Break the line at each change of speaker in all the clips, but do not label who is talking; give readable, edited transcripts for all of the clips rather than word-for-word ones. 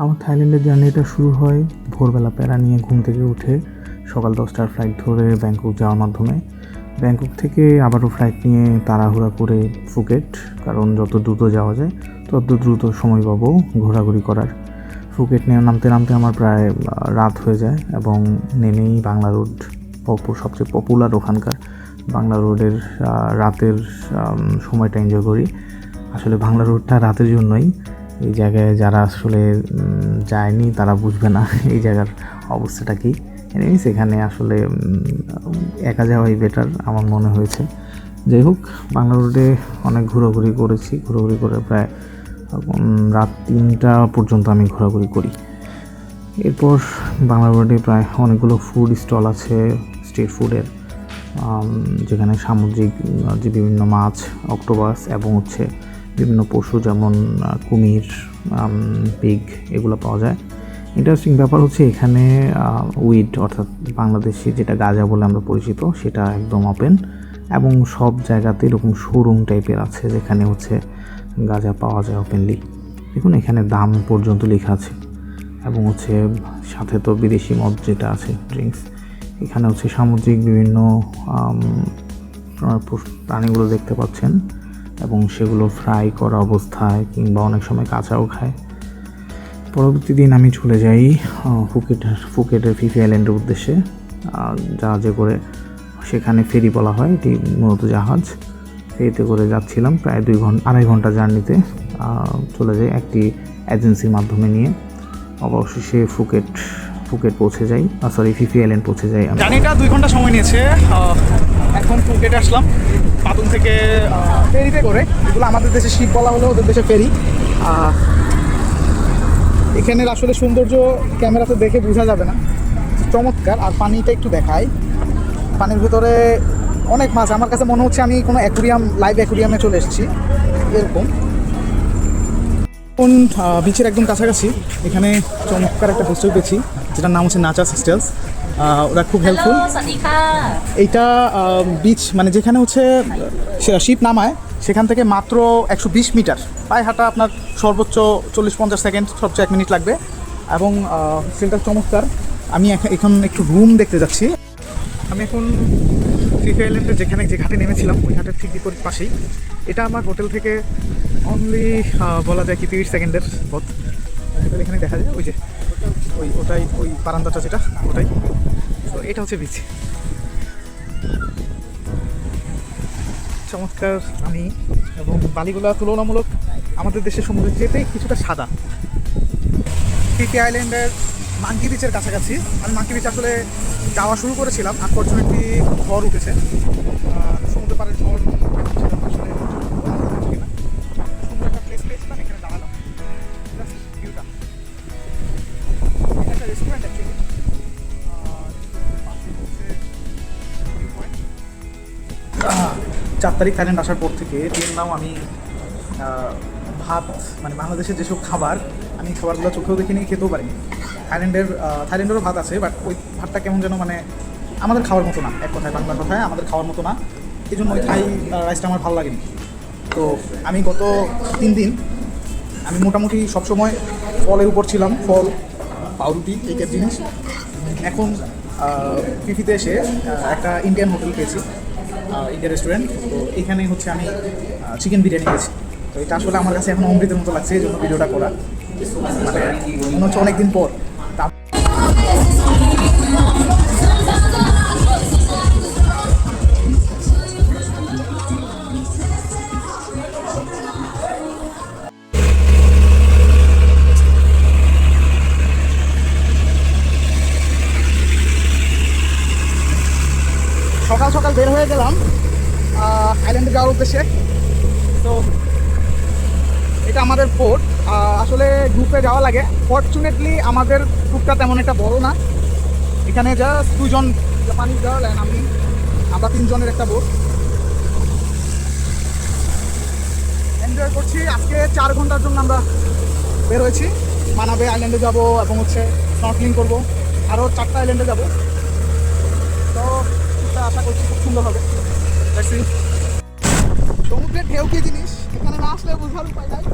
আমার থাইল্যান্ডের জার্নিটা শুরু হয় ভোরবেলা প্যারা নিয়ে ঘুম থেকে উঠে সকাল 10টার ফ্লাইট ধরে ব্যাংকক যাওয়ার মাধ্যমে। ব্যাংকক থেকে আবারও ফ্লাইট নিয়ে তাড়াহুড়া করে ফুকেট, কারণ যত দ্রুত যাওয়া যায় তত দ্রুত সময় পাবো ঘোরাঘুরি করার। ফুকেট নিয়ে নামতে নামতে আমার প্রায় রাত হয়ে যায় এবং নেমেই বাংলা রোড সবচেয়ে পপুলার ওখানকার বাংলা রোডের রাতের সময়টা এনজয় করি। আসলে বাংলা রোডটা রাতের জন্যই, এই জায়গায় যারা আসলে যায়নি তারা বুঝবে না এই জায়গার অবস্থাটা কী। এনিওয়েজ এখানে আসলে একা যাওয়াই বেটার আমার মনে হয়েছে। যাই হোক, বাংলা রোডে অনেক ঘোরাঘুরি করেছি, ঘোরাঘুরি করে প্রায় রাত 3টা পর্যন্ত আমি ঘোরাঘুরি করি। এরপর বাংলা রোডে প্রায় অনেকগুলো ফুড স্টল আছে স্ট্রিট ফুডের, যেখানে সামুদ্রিক যে বিভিন্ন মাছ, অক্টোপাস এবং বিভিন্ন পশু যেমন কুমির, পিগ এগুলো পাওয়া যায়। ইন্টারেস্টিং ব্যাপার হচ্ছে এখানে উইড অর্থাৎ বাংলাদেশি যেটা গাঁজা বলে আমরা পরিচিত সেটা একদম ওপেন, এবং সব জায়গাতে এরকম শোরুম টাইপের আছে যেখানে গাঁজা পাওয়া যায় ওপেনলি। দেখুন এখানে দাম পর্যন্ত লেখা আছে, এবং সাথে তো বিদেশি মদ যেটা আছে ড্রিঙ্কস। এখানে সামুদ্রিক বিভিন্ন প্রাণীগুলো দেখতে পাচ্ছেন, এবং সেগুলো ফ্রাই করা অবস্থায় কিংবা অনেক সময় কাঁচাও খায়। পরবর্তী দিন আমি চলে যাই ফুকেটের ফিফি আইল্যান্ডের উদ্দেশ্যে জাহাজে করে। সেখানে ফেরি বলা হয়, এটি মূলত জাহাজ। ফেরিতে করে যাচ্ছিলাম প্রায় 2-2.5 ঘন্টা জার্নিতে। চলে যাই একটি এজেন্সির মাধ্যমে নিয়ে। অবশেষে ফুকেট পৌঁছে যাই, ফিফি আইল্যান্ড পৌঁছে যাই।
জার্নিটা 2 ঘন্টা সময় নিয়েছে। এখন ফুকেটে আসলাম পাতুন থেকে ফেরিতে করে। এগুলো আমাদের দেশে শিপ বলা হলেও ওদের দেশে ফেরি। এখানের আসলে সৌন্দর্য ক্যামেরাতে দেখে বোঝা যাবে না, চমৎকার। আর পানিটা একটু দেখাই, পানির ভিতরে অনেক মাছ। আমার কাছে মনে হচ্ছে আমি কোনো লাইভ অ্যাকুরিয়ামে চলে এসেছি এরকম। এখন বিচের একদম কাছাকাছি। এখানে চমৎকার একটা হোস্টেল পেয়েছি যেটার নাম হচ্ছে নাচাস হোস্টেলস। ওরা খুব হেল্পফুল। এইটা বিচ মানে যেখানে শিপ নামায় সেখান থেকে মাত্র 120 মিটার পায়ে হাঁটা, আপনার সর্বোচ্চ 40-50 সেকেন্ড, সবচেয়ে 1 মিনিট লাগবে। এবং হোস্টেলটা চমৎকার। আমি এখন একটু রুম দেখতে যাচ্ছি। আমি এখন ফিফি আইল্যান্ডে যে ঘাটে নেমেছিলাম ওই ঘাটের ঠিক বিপরীত পাশেই। এটা আমার হোটেল থেকে অনলি বলা যায় কি 30 সেকেন্ডের পথ। এখানে দেখা যায় ওটাই ওই বারান্দাটা যেটা ওটাই। তো এটা হচ্ছে বিচ। চমৎকার পানি এবং বালিগুলো তুলনামূলক আমাদের দেশের সমুদ্রের চেয়ে কিছুটা সাদা। ফিফি আইল্যান্ডের মাঙ্কি বিচের কাছাকাছি। আমি মাঙ্কি বিচ আসলে যাওয়া শুরু করেছিলাম, আনফর্চুনেটলি ঝড় উঠেছে। সমুদ্র পাড়ের ঝড় আসলে একটা প্লেস পেয়েছিলাম, এখানে দাঁড়ালাম। ভিউটা একটা রেস্টুরেন্ট অ্যাকচুয়ালি। 4 তারিখ থাইল্যান্ড আসার পর থেকে দেখলাম আমি ভাত, মানে বাংলাদেশের যেসব খাবার আমি খাবারগুলো চোখেও দেখিনি, খেতেও পারিনি। থাইল্যান্ডেরও ভাত আছে, বাট ওই ভাতটা কেমন যেন মানে আমাদের খাওয়ার মতো না। এক কথায়, বাংলা কথায় আমাদের খাওয়ার মতো না। এই জন্য ওই থাই রাইসটা আমার ভালো লাগেনি। তো আমি গত 3 দিন আমি মোটামুটি সবসময় ফলের উপর ছিলাম, ফল, পাউরুটি, এইটার জিনিস। এখন ফিফিতে এসে একটা ইন্ডিয়ান হোটেল পেয়েছি, ইন্ডিয়ান রেস্টুরেন্ট। তো এখানে আমি চিকেন বিরিয়ানি পেয়েছি। তো এটা আসলে আমার কাছে এখন অমৃতের মতো লাগছে, এই জন্য ভিডিওটা করা। মানে মনে হচ্ছে অনেকদিন পর। সকাল সকাল বের হয়ে গেলাম আইল্যান্ডে যাওয়ার উদ্দেশ্যে। তো এটা আমাদের পোর্ট। আসলে গ্রুপে যাওয়া লাগে। ফর্চুনেটলি আমাদের গ্রুপটা তেমন একটা বড় না। এখানে জাস্ট 2 জন জাপানিজ গার্ল অ্যান্ড আমরা 3 জনের একটা বোট। এনজয় করছি। আজকে 4 ঘন্টার জন্য আমরা বের হয়েছি। মানাবে আইল্যান্ডে যাব এবং স্নর্কেলিং করবো। আরও 4টা আইল্যান্ডে যাব। তো আশা করছি খুব সুন্দর হবে। সমুদ্রের ঢেউ কি জিনিস এখানে না আসলে বোঝার উপায় নাই।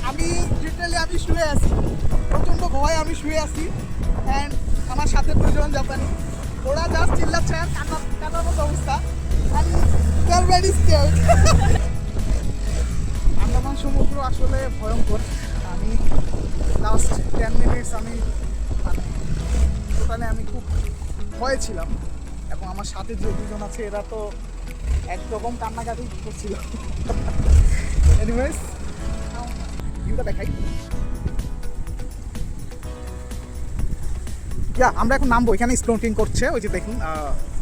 আমি লিটারালি শুয়ে শুয়ে আছি, প্রচণ্ড ভয় আমি শুয়ে আছি। অ্যান্ড আমার সাথে দুজন জাপানি, ওরা জাস্ট চিল্লাচ্ছে আর কান্নার মতো অবস্থা। আন্দামান সমুদ্র আসলে ভয়ঙ্কর। আমি লাস্ট 10 মিনিটস আমি মানে টোটালি আমি খুব ভয়ে ছিলাম, এবং আমার সাথে যে দুজন আছে এরা তো একরকম কান্নাকাটি করছিল। এনিওয়েজ ভিউটা দেখাই। আমরা এখন নামবো, এখানে স্নোট্রিং করছে, ওই যে দেখুন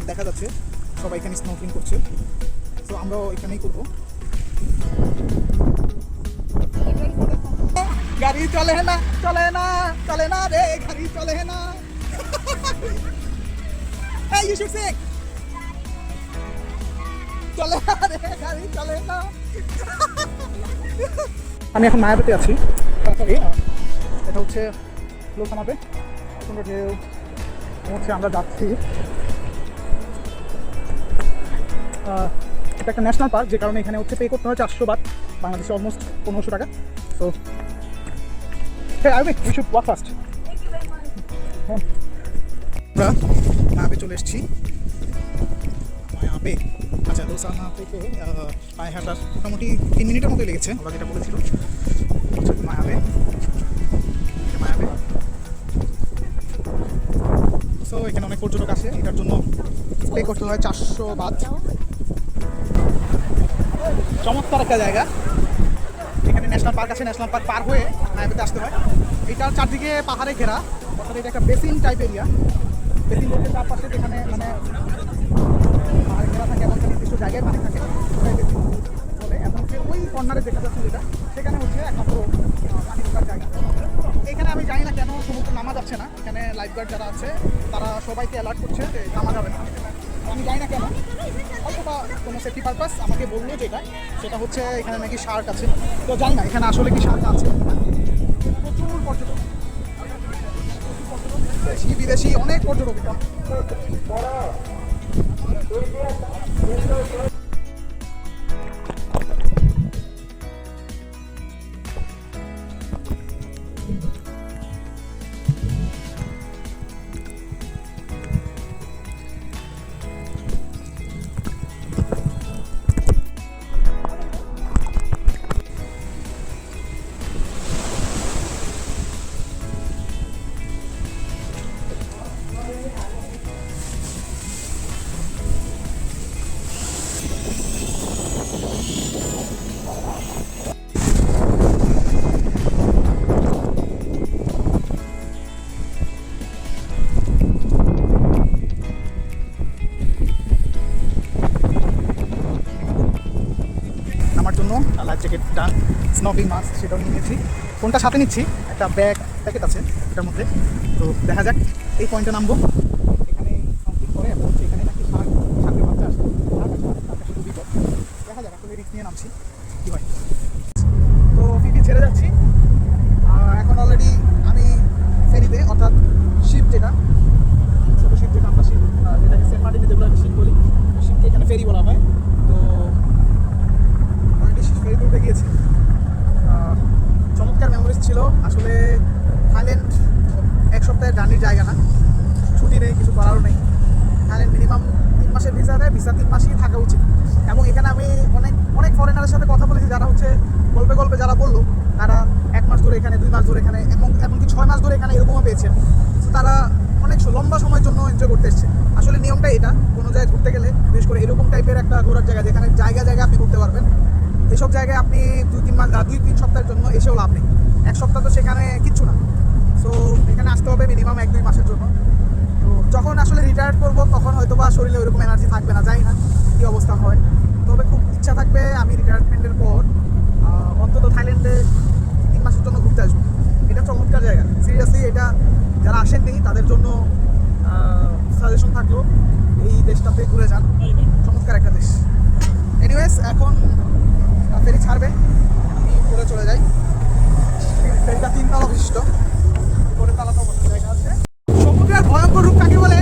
দেখা যাচ্ছে সবাই এখানে স্নোট্রিং করছে। তো আমরাও এখানেই করবো। গাড়ি চলে না চলে না চলে না রে, গাড়ি চলে না। Hey, you should sing. চলে না রে, গাড়ি চলে না। আমি এখন মায়াবতীতে আছি। এটা হচ্ছে লোকানাবে, সুন্দর ঢেউ হচ্ছে। আমরা যাচ্ছি, এটা একটা ন্যাশনাল পার্ক, যে কারণে এখানে হচ্ছে পে করতে হয় 400 বাট, বাংলাদেশে অলমোস্ট 1500 টাকা। তো we should walk fast. আমরা মায়াবে চলে এসেছি। মায়াবে, আচ্ছা দোসানা থেকে পায়ে হাঁটার মোটামুটি 3 মিনিটের মতোই লেগেছে, ওরা যেটা বলেছিল। মায়াবে মায়াবে সো এখানে অনেক পর্যটক আসে, এটার জন্য পে করতে হয় 400 বাত। চমৎকার একটা জায়গা। এখানে ন্যাশনাল পার্ক আছে, ন্যাশনাল পার্ক পার হয়ে মায়াবেতে আসতে হয়। এটার চারদিকে পাহাড়ে ঘেরা, অর্থাৎ এটা একটা বেসিন টাইপ এরিয়া। বেসিন বলতে চারপাশে যেখানে মানে পাহাড়ে ঘেরা থাকে এবং নির্দিষ্ট জায়গায় পানি থাকে বলে, এবং ওই কর্নারে দেখা যাচ্ছে যেটা, সেখানে হচ্ছে একমাত্র পানি ঢোকার জায়গা। এখানে আমি জানি না কেন সমুদ্র নামা যাচ্ছে না। এখানে লাইফগার্ড যারা আছে তারা সবাইকে অ্যালার্ট করছে যে নামা যাবে না। আমি জানি না কেন, হয়তো বা কোনো সেফটি পারপাস আমাকে বললো যেটা, সেটা হচ্ছে এখানে নাকি শার্ক আছে। তো জানি না এখানে আসলে কি শার্ক আছে। প্রচুর পর্যটক, দেশি বিদেশি অনেক পর্যটক। লাইফ জ্যাকেটটা, স্নবিং মাস্ক সেটাও নিয়ে নিয়েছি। ফোনটা সাথে নিচ্ছি, একটা প্যাকেট আছে এটার মধ্যে। তো দেখা যাক, এই পয়েন্টে নামবো। এখানে স্নবিং করে এবং এখানে নাকি শার্কের বাচ্চা আসে, শুধু বিপদ। দেখা যাক, আসলে রিস্ক নিয়ে নামছি কী হয়। তো ফিফি ছেড়ে যাচ্ছি। এখন অলরেডি আমি ফেরিতে, অর্থাৎ শিপ যেটা, ছোটো শিপ যেটা আমরা শিপ, যেটাকে সেন্ট মার্টিনে যেগুলো শিপ বলি, শিপকে এখানে ফেরি বলা হয়। তো ফেরিতে উঠে গিয়েছি। চমৎকার মেমোরিজ ছিল আসলে। থাইল্যান্ড 1 সপ্তাহের জার্নির জায়গা না, ছুটি নেই, কিছু করারও নেই। থাইল্যান্ড মিনিমাম 3 মাসের ভিসা দেয়, ভিসা 3 মাসই থাকা উচিত। এবং এখানে আমি অনেক ফরেনারের সাথে কথা বলেছি, যারা হচ্ছে গল্পে যারা বললো তারা 1 মাস ধরে এখানে, 2 মাস ধরে এখানে, এবং এমনকি 6 মাস ধরে এখানে এরকমও পেয়েছেন। তারা অনেক লম্বা সময়ের জন্য এনজয় করতে এসছে। আসলে নিয়মটা এটা, কোনো জায়গায় ঘুরতে গেলে বিশেষ করে এরকম টাইপের একটা ঘোরার জায়গা, যেখানে জায়গায় আপনি ঘুরতে পারবেন, এসব জায়গায় আপনি 2-3 সপ্তাহের জন্য এসেও লাভ নেই। 1 সপ্তাহ তো সেখানে কিচ্ছু না। সো এখানে আসতে হবে মিনিমাম 1-2 মাসের জন্য। তো যখন আসলে রিটায়ার করবো তখন হয়তো বা শরীরে ওইরকম এনার্জি থাকবে না, জানি না কী অবস্থা হয়। তবে খুব ইচ্ছা থাকবে আমি রিটায়ারমেন্টের পর অন্তত থাইল্যান্ডে 3 মাসের জন্য ঘুরতে আসবো। এটা চমৎকার জায়গা, সিরিয়াসলি। এটা যারা আসেননি তাদের জন্য সাজেশন থাকলো, এই দেশটাতে ঘুরে যান, চমৎকার একটা দেশ। এনিওয়েজ, এখন ফেরি ছাড়বে, আমি উপরে চলে যাই। ফেরিটা 3 তলা বিশিষ্ট, উপরে তালাতেও বসার জায়গা আছে। সমুদ্রের ভয়ঙ্কর রূপ কাকে বলে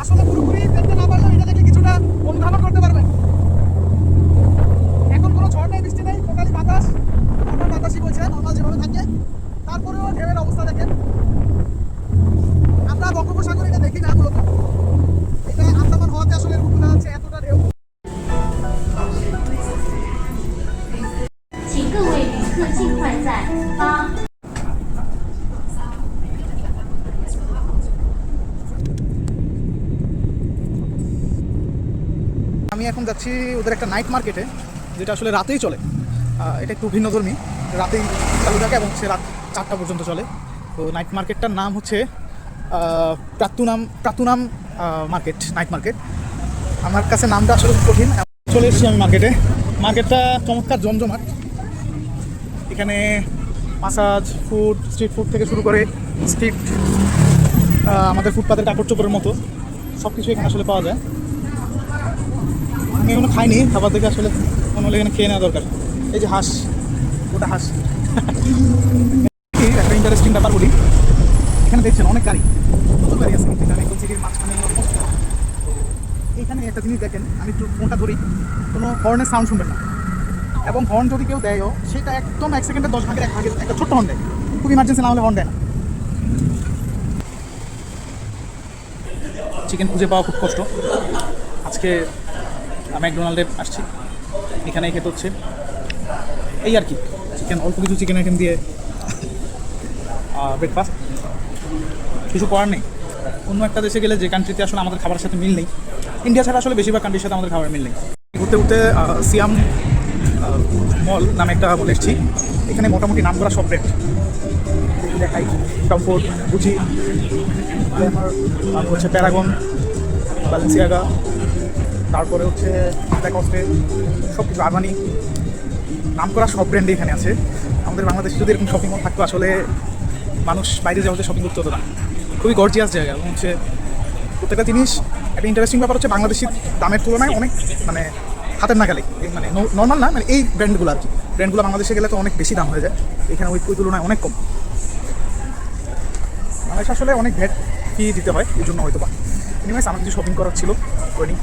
আসলে পুরোপুরি দেখতে না পারলেও এটা দেখে কিছুটা অনুধাবন করতে পারবেন। এখন কোনো ঝড় নেই, বৃষ্টি নেই, টোটালি বাতাসই বলছে নর্মাল যেভাবে থাকে। তারপরেও ঢেউয়ের অবস্থা দেখেন। আমরা বঙ্গোপসাগর এটা দেখি না মূলত, এটা আন্দামান হওয়াতে আসলে এরকম বোঝা যাচ্ছে এতটা ঢেউ।
请各位旅客尽快在8。
আমি এখন যাচ্ছি ওদের একটা নাইট মার্কেটে, যেটা আসলে রাতেই চলে। এটা একটু ভিন্নধর্মী, রাতেই চালু থাকে এবং সে রাত 4টা পর্যন্ত চলে। তো নাইট মার্কেটটার নাম হচ্ছে প্রাতুনাম মার্কেট, নাইট মার্কেট। আমার কাছে নামটা আসলে খুব কঠিন। চলে এসেছি আমি মার্কেটে। মার্কেটটা চমৎকার জমজমাট। এখানে মাসাজ, ফুড, স্ট্রিট ফুড থেকে শুরু করে স্ট্রিট আমাদের ফুটপাতের কাপড় চোপড়ের মতো সব কিছু এখানে আসলে পাওয়া যায়। আমি এখনো খাইনি, খাবার দেখে আসলে মনে হলে এখানে খেয়ে নেওয়া দরকার। এই যে হাঁস, ওটা হাঁস। একটা ইন্টারেস্টিং ব্যাপার বলি, এখানে দেখছেন অনেক গাড়ি, প্রচুর গাড়ি আছে, এখানে একদম সিটির মাঝখানে। তো এখানে একটা জিনিস দেখেন, আমি একটু ফোনটা ধরি, কোনো হর্নের সাউন্ড শুনবেন না। এবং হর্ন যদি কেউ দেয়ও, সেটা একদম 1 সেকেন্ডে 10 ভাগের 1 ভাগের একটা ছোট্ট হর্ন দেয়। খুব ইমার্জেন্সি না হলে হর্ন দেয় না। চিকেন খুঁজে পাওয়া খুব কষ্ট। আজকে ম্যাকডোনাল্ডে আসছি, এখানেই খেতে হচ্ছে। এই আর কি, চিকেন, অল্প কিছু চিকেন আইটেম দিয়ে ব্রেকফাস্ট। কিছু করার নেই। অন্য একটা দেশে গেলে যে কান্ট্রিতে আসলে আমাদের খাবারের সাথে মিল নেই, ইন্ডিয়া ছাড়া আসলে বেশিরভাগ কান্ট্রির সাথে আমাদের খাবারের মিল নেই। ঘুরতে ঘুরতে সিয়াম মল নামে একটা মল এসেছি। এখানে মোটামুটি নাম করা সব ব্র্যান্ড দেখাই, কমফোর্ট, গুচি, তারপর হচ্ছে প্যারাগন, ব্যালেন্সিয়াগা, তারপরে হচ্ছে ল্যাকস্টে, সব কিছু, আরমানি, নাম করা সব ব্র্যান্ডই এখানে আছে। আমাদের বাংলাদেশে যদি এরকম শপিং মল থাকতো, আসলে মানুষ বাইরে যাওয়াতে শপিং করতে হতো না। খুবই গর্জিয়াস জায়গা এবং হচ্ছে প্রত্যেকটা জিনিস। একটা ইন্টারেস্টিং ব্যাপার হচ্ছে বাংলাদেশি দামের তুলনায় অনেক মানে হাতের নাগালে, মানে নর্মাল না, মানে এই ব্র্যান্ডগুলো আর কি, ব্র্যান্ডগুলো বাংলাদেশে গেলে তো অনেক বেশি দাম হয়ে যায়, এখানে ওই তুলনায় অনেক কম। বাংলাদেশ আসলে অনেক ভ্যাট ফি দিতে হয়, এই জন্য হয়তো বা। এনিওয়েজ আমার কিছু শপিং করার ছিল, করে নিই।